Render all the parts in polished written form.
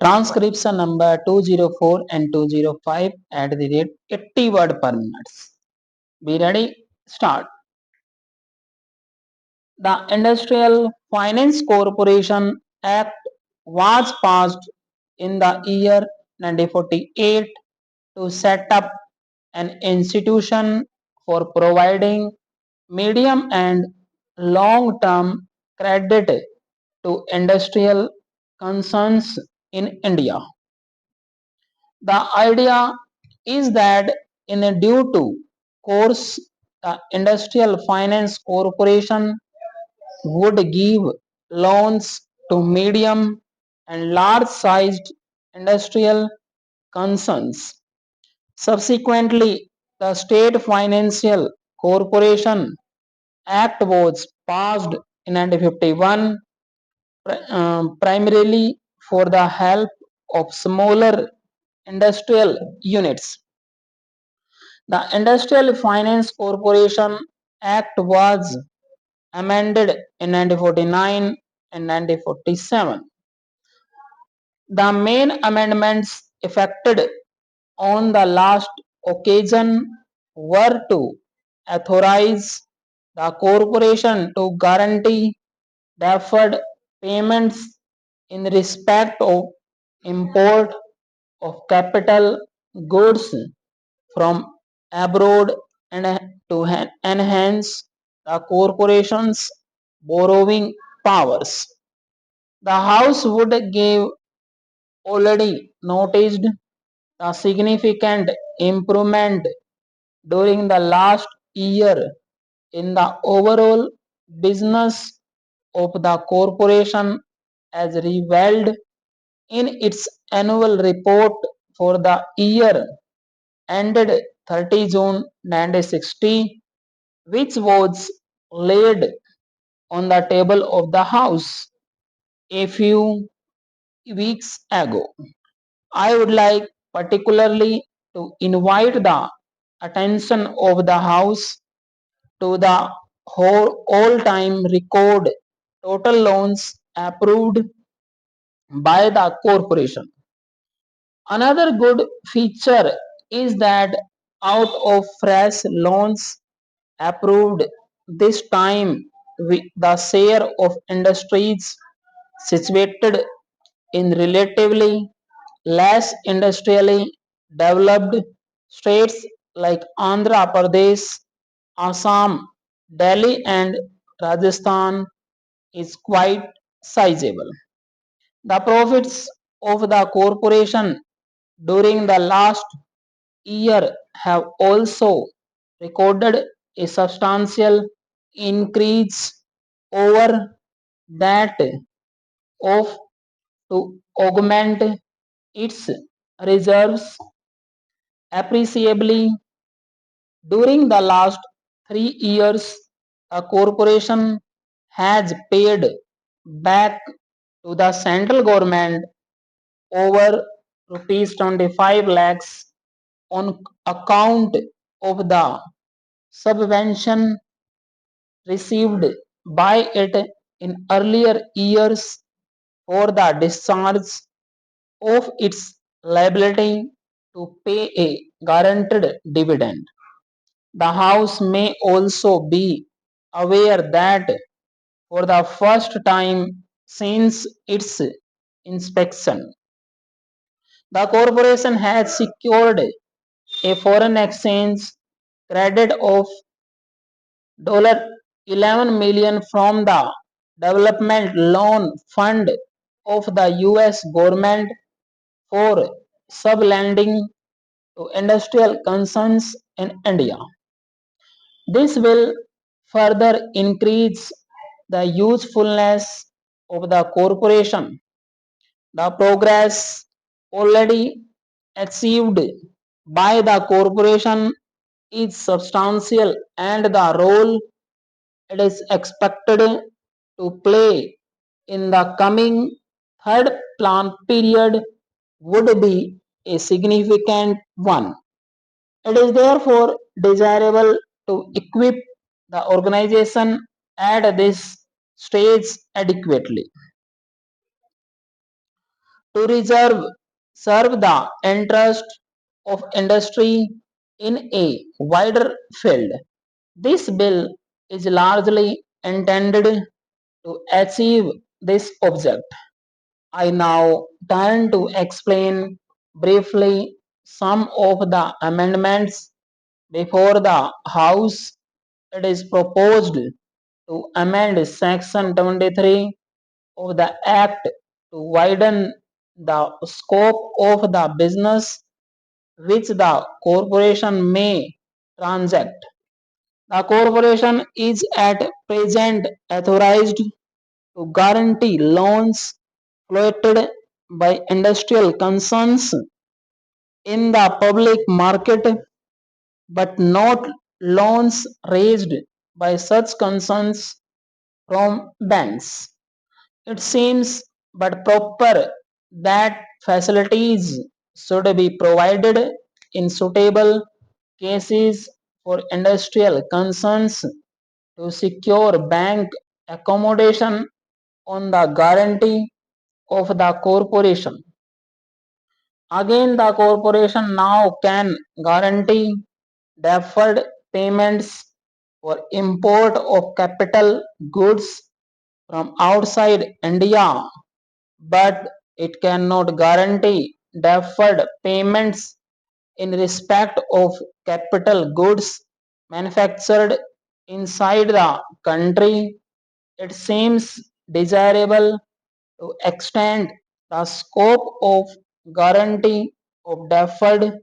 Transcription number 204 and 205 at the rate 80 word per minute. Be ready? Start. The Industrial Finance Corporation Act was passed in the year 1948 to set up an institution for providing medium and long-term credit to industrial concerns in India. The idea is that in a due to course, the Industrial Finance Corporation would give loans to medium and large sized industrial concerns. Subsequently, the State Financial Corporation Act was passed in 1951 primarily for the help of smaller industrial units. The Industrial Finance Corporation Act was amended in 1949 and 1947. The main amendments effected on the last occasion were to authorize the corporation to guarantee deferred payments in respect of import of capital goods from abroad and to enhance the corporation's borrowing powers. The House would give already noticed the significant improvement during the last year in the overall business of the corporation as revealed in its annual report for the year ended 30 June 1960, which was laid on the table of the House a few weeks ago. I would like particularly to invite the attention of the House to the whole all-time record total loans approved by the corporation. Another good feature is that out of fresh loans approved this time, the share of industries situated in relatively less industrially developed states like Andhra Pradesh, Assam, Delhi, and Rajasthan is quite sizable. The profits of the corporation during the last year have also recorded a substantial increase over that of to augment its reserves appreciably. During the last 3 years, the corporation has paid back to the central government over rupees 25 lakhs on account of the subvention received by it in earlier years for the discharge of its liability to pay a guaranteed dividend. The House may also be aware that for the first time since its inspection, the corporation has secured a foreign exchange credit of $11 million from the Development Loan Fund of the US government for sublending to industrial concerns in India. This will further increase the usefulness of the corporation. The progress already achieved by the corporation is substantial and the role it is expected to play in the coming third plan period would be a significant one. It is therefore desirable to equip the organization at this stage adequately. to serve the interest of industry in a wider field. This bill is largely intended to achieve this object. I now turn to explain briefly some of the amendments before the House. It is proposed to amend Section 23 of the Act to widen the scope of the business which the corporation may transact. The corporation is at present authorized to guarantee loans floated by industrial concerns in the public market, but not loans raised by such concerns from banks. It seems but proper that facilities should be provided in suitable cases for industrial concerns to secure bank accommodation on the guarantee of the corporation. Again, the corporation now can guarantee deferred payments for import of capital goods from outside India, but it cannot guarantee deferred payments in respect of capital goods manufactured inside the country. It seems desirable to extend the scope of guarantee of deferred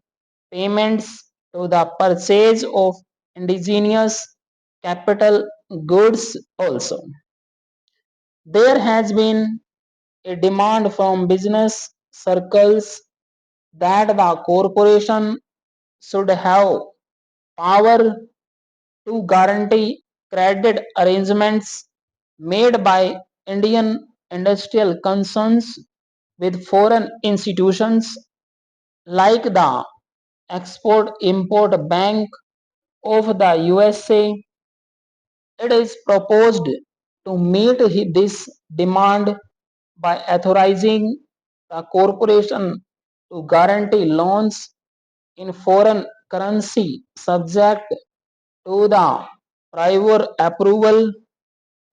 payments to the purchase of indigenous capital goods also. There has been a demand from business circles that the corporation should have power to guarantee credit arrangements made by Indian industrial concerns with foreign institutions like the Export Import Bank of the USA. It is proposed to meet this demand by authorizing the corporation to guarantee loans in foreign currency subject to the prior approval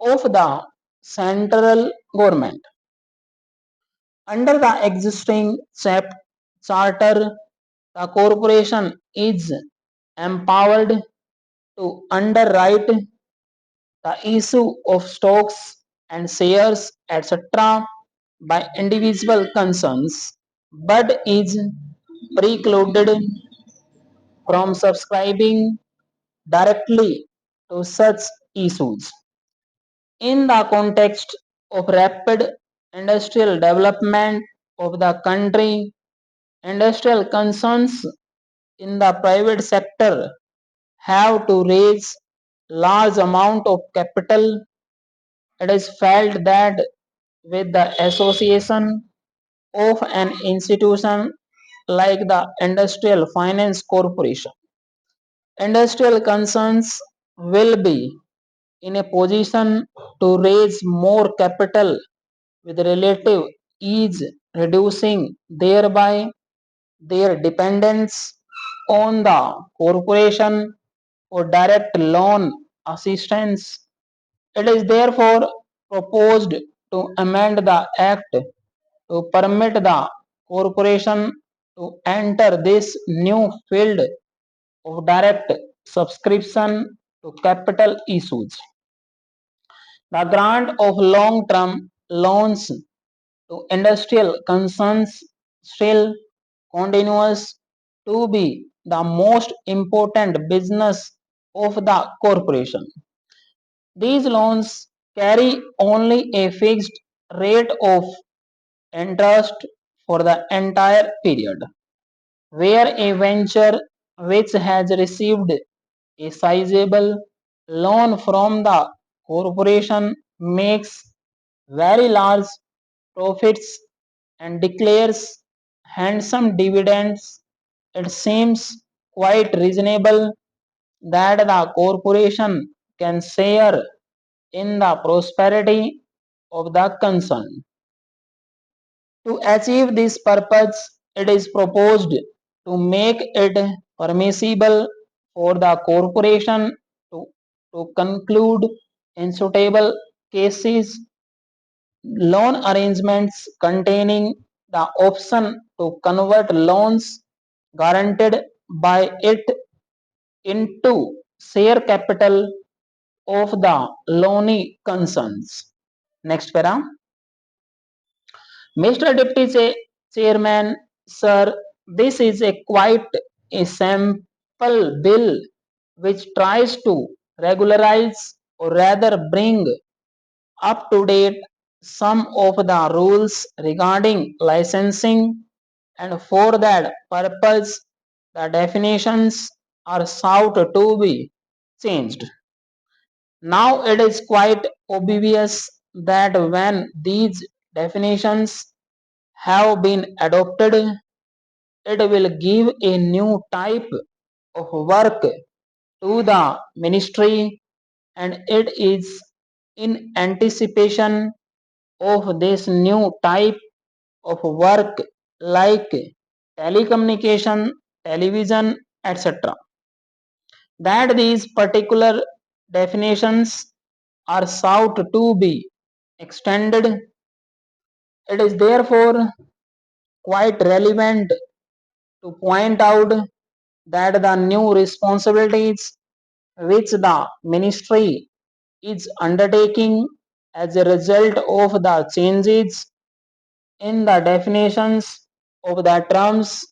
of the central government. Under the existing charter, the corporation is empowered to underwrite the issue of stocks and shares, etc., by individual concerns, but is precluded from subscribing directly to such issues. In the context of rapid industrial development of the country, industrial concerns in the private sector have to raise large amount of capital. It is felt that with the association of an institution like the Industrial Finance Corporation, industrial concerns will be in a position to raise more capital with relative ease, reducing thereby their dependence on the corporation for direct loan assistance. It is therefore proposed to amend the Act to permit the corporation to enter this new field of direct subscription to capital issues. The grant of long-term loans to industrial concerns still continues to be the most important business of the corporation. These loans carry only a fixed rate of interest for the entire period, where a venture which has received a sizable loan from the corporation makes very large profits and declares handsome dividends. It seems quite reasonable that the corporation can share in the prosperity of the concern. To achieve this purpose, it is proposed to make it permissible for the corporation to, to conclude in suitable cases loan arrangements containing the option to convert loans guaranteed by it into share capital of the loanee concerns. Next para. Mr. Deputy Chairman, sir, this is a quite a sample bill which tries to regularize or rather bring up to date some of the rules regarding licensing, and for that purpose the definitions are sought to be changed. Now it is quite obvious that when these definitions have been adopted, it will give a new type of work to the ministry, and it is in anticipation of this new type of work like telecommunication, television, etc. that these particular definitions are sought to be extended. It is therefore quite relevant to point out that the new responsibilities which the ministry is undertaking as a result of the changes in the definitions of the terms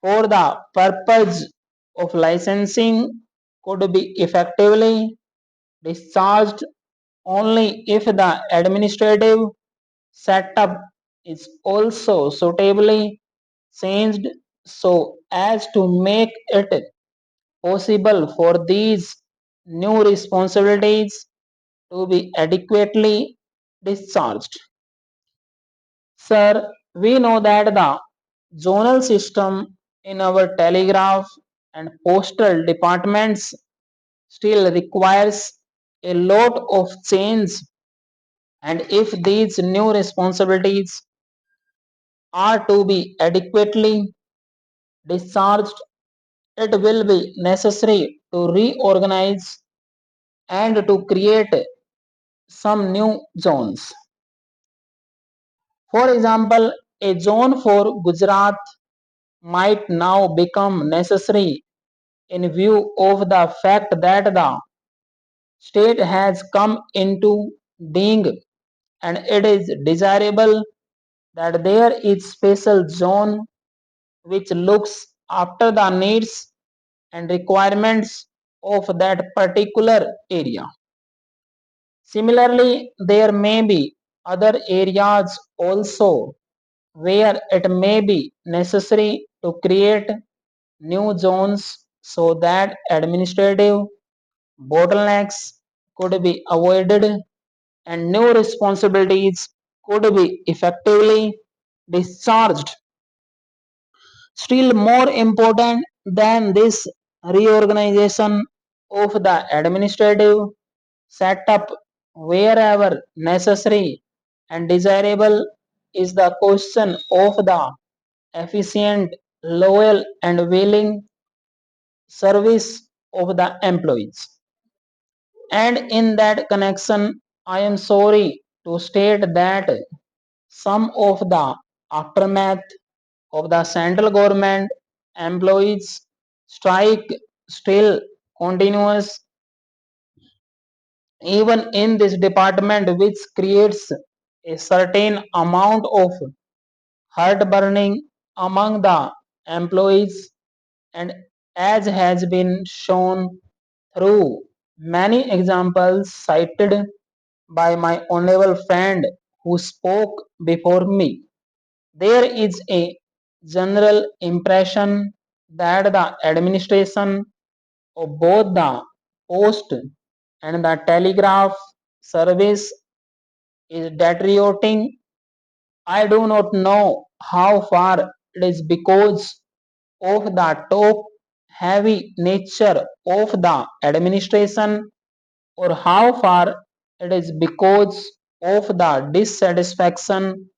for the purpose of licensing could be effectively discharged only if the administrative setup is also suitably changed so as to make it possible for these new responsibilities to be adequately discharged. Sir, we know that the zonal system in our telegraph and postal departments still requires a lot of change, and if these new responsibilities are to be adequately discharged, it will be necessary to reorganize and to create some new zones. For example, a zone for Gujarat might now become necessary in view of the fact that the state has come into being, and it is desirable that there is special zone which looks after the needs and requirements of that particular area. Similarly, there may be other areas also where it may be necessary to create new zones so that administrative bottlenecks could be avoided and new responsibilities could be effectively discharged. Still more important than this reorganization of the administrative setup wherever necessary and desirable is the question of the efficient, loyal, and willing service of the employees. And in that connection, I am sorry to state that some of the aftermath of the central government employees strike still continues even in this department, which creates a certain amount of heartburning among the employees, and as has been shown through many examples cited by my honorable friend who spoke before me, there is a general impression that the administration of both the post and the telegraph service is deteriorating. I do not know how far it is because of the top heavy nature of the administration, or how far it is because of the dissatisfaction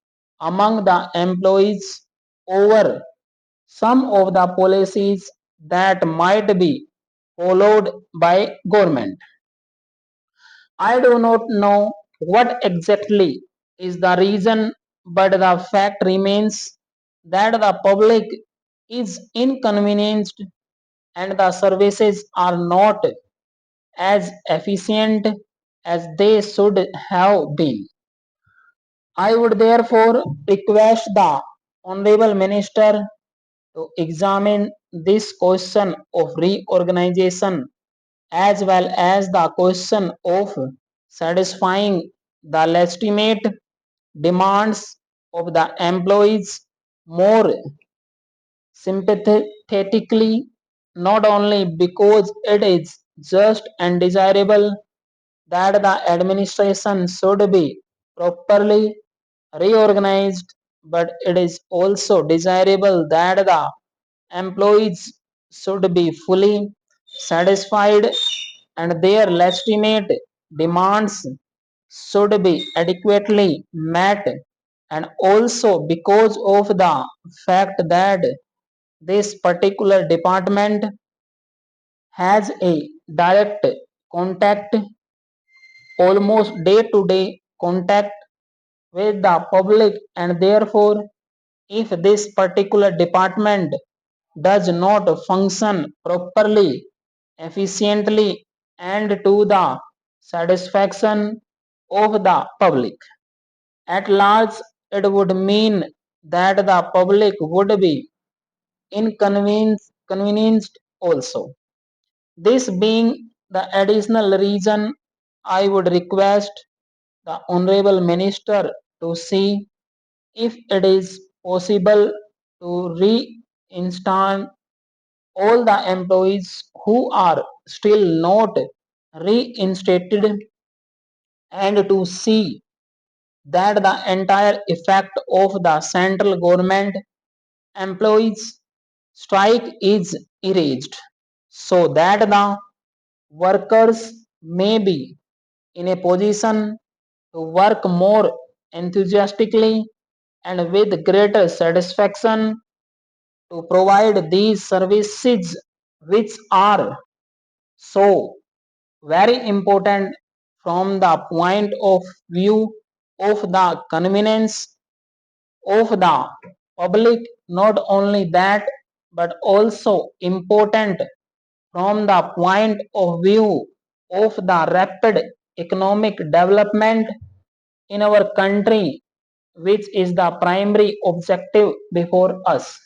among the employees over some of the policies that might be followed by government. I do not know what exactly is the reason, but the fact remains that the public is inconvenienced and the services are not as efficient as they should have been. I would therefore request the Honorable Minister to examine this question of reorganization as well as the question of satisfying the legitimate demands of the employees more sympathetically, not only because it is just and desirable that the administration should be properly reorganized, but it is also desirable that the employees should be fully satisfied and their legitimate demands should be adequately met, and also because of the fact that this particular department has a direct contact, almost day to day contact with the public, and therefore if this particular department does not function properly, efficiently, and to the satisfaction of the public at large, it would mean that the public would be inconvenienced also. This being the additional reason, I would request the Honorable Minister to see if it is possible to reinstall all the employees who are still not reinstated, and to see that the entire effect of the central government employees strike is erased, so that the workers may be in a position to work more enthusiastically and with greater satisfaction to provide these services which are so very important from the point of view of the convenience of the public. Not only that, but also important from the point of view of the rapid economic development in our country, which is the primary objective before us.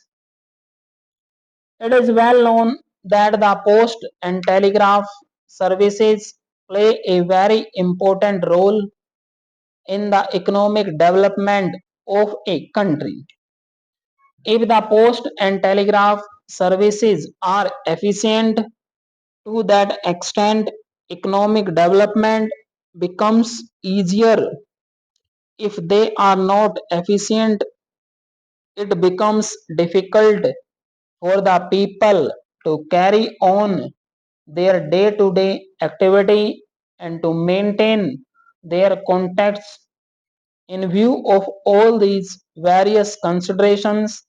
It is well known that the post and telegraph services play a very important role in the economic development of a country. If the post and telegraph services are efficient, to that extent, economic development becomes easier. If they are not efficient, it becomes difficult for the people to carry on their day to day activity and to maintain their contacts. In view of all these various considerations,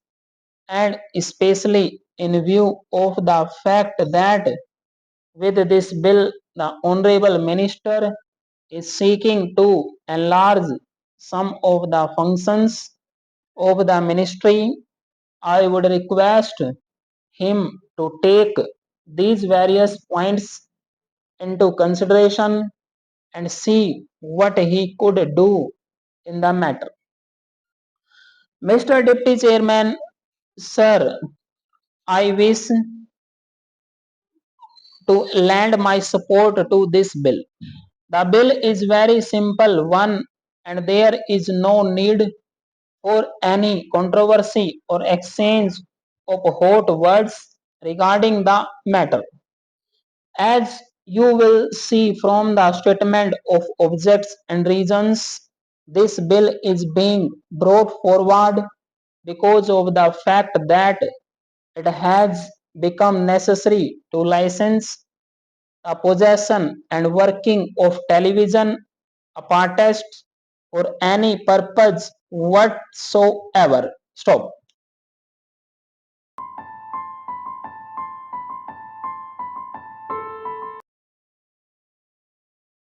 and especially in view of the fact that with this bill the Honorable Minister is seeking to enlarge some of the functions of the ministry, I would request him to take these various points into consideration and see what he could do in the matter. Mr. Deputy Chairman, sir, I wish to lend my support to this bill. The bill is very simple one, and there is no need for any controversy or exchange of hot words regarding the matter. As you will see from the statement of objects and reasons, this bill is being brought forward because of the fact that it has become necessary to license the possession and working of television apparatus for any purpose whatsoever. Stop.